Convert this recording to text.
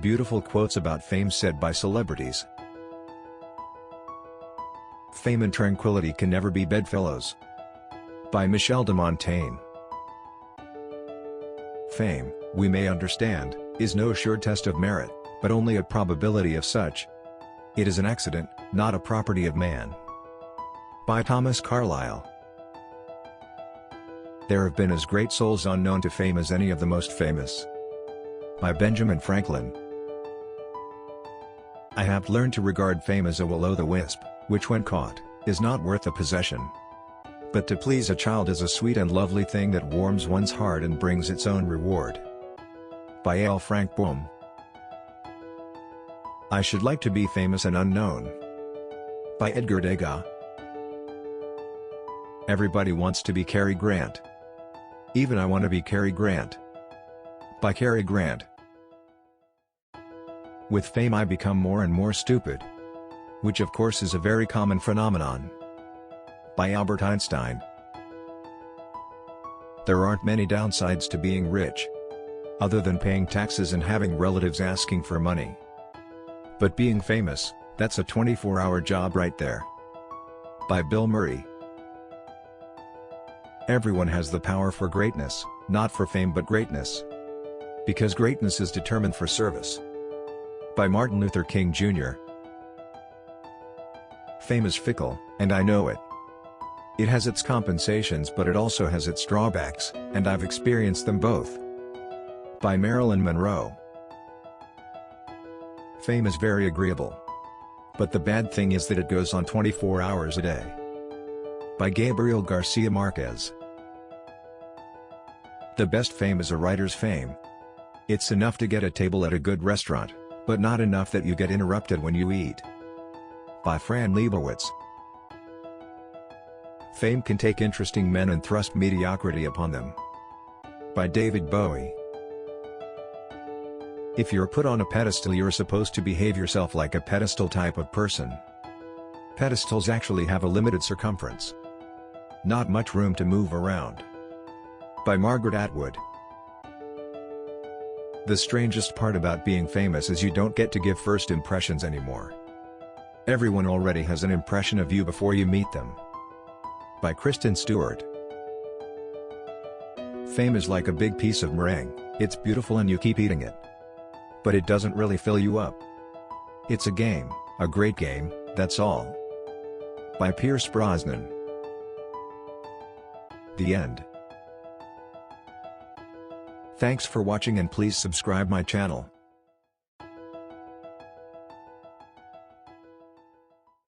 Beautiful quotes about fame said by celebrities. Fame and tranquility can never be bedfellows. By Michel de Montaigne. Fame, we may understand, is no sure test of merit, but only a probability of such. It is an accident, not a property of man. By Thomas Carlyle. There have been as great souls unknown to fame as any of the most famous. By Benjamin Franklin. I have learned to regard fame as a will-o'-the-wisp, which when caught, is not worth a possession. But to please a child is a sweet and lovely thing that warms one's heart and brings its own reward. By L. Frank Baum. I should like to be famous and unknown. By Edgar Degas. Everybody wants to be Cary Grant. Even I want to be Cary Grant. By Cary Grant. With fame I become more and more stupid. Which of course is a very common phenomenon. By Albert Einstein. There aren't many downsides to being rich. Other than paying taxes and having relatives asking for money. But being famous, that's a 24-hour job right there. By Bill Murray. Everyone has the power for greatness, not for fame but greatness. Because greatness is determined for service. By Martin Luther King Jr. Fame is fickle, and I know it. It has its compensations but it also has its drawbacks, and I've experienced them both. By Marilyn Monroe. Fame is very agreeable. But the bad thing is that it goes on 24 hours a day. By Gabriel Garcia Marquez. The best fame is a writer's fame. It's enough to get a table at a good restaurant, but not enough that you get interrupted when you eat. By Fran Lebowitz. Fame can take interesting men and thrust mediocrity upon them. By David Bowie. If you're put on a pedestal you're supposed to behave yourself like a pedestal type of person. Pedestals actually have a limited circumference. Not much room to move around. By Margaret Atwood. The strangest part about being famous is you don't get to give first impressions anymore. Everyone already has an impression of you before you meet them. By Kristen Stewart. Fame is like a big piece of meringue, it's beautiful and you keep eating it. But it doesn't really fill you up. It's a game, a great game, that's all. By Pierce Brosnan. The end. Thanks for watching and please subscribe my channel.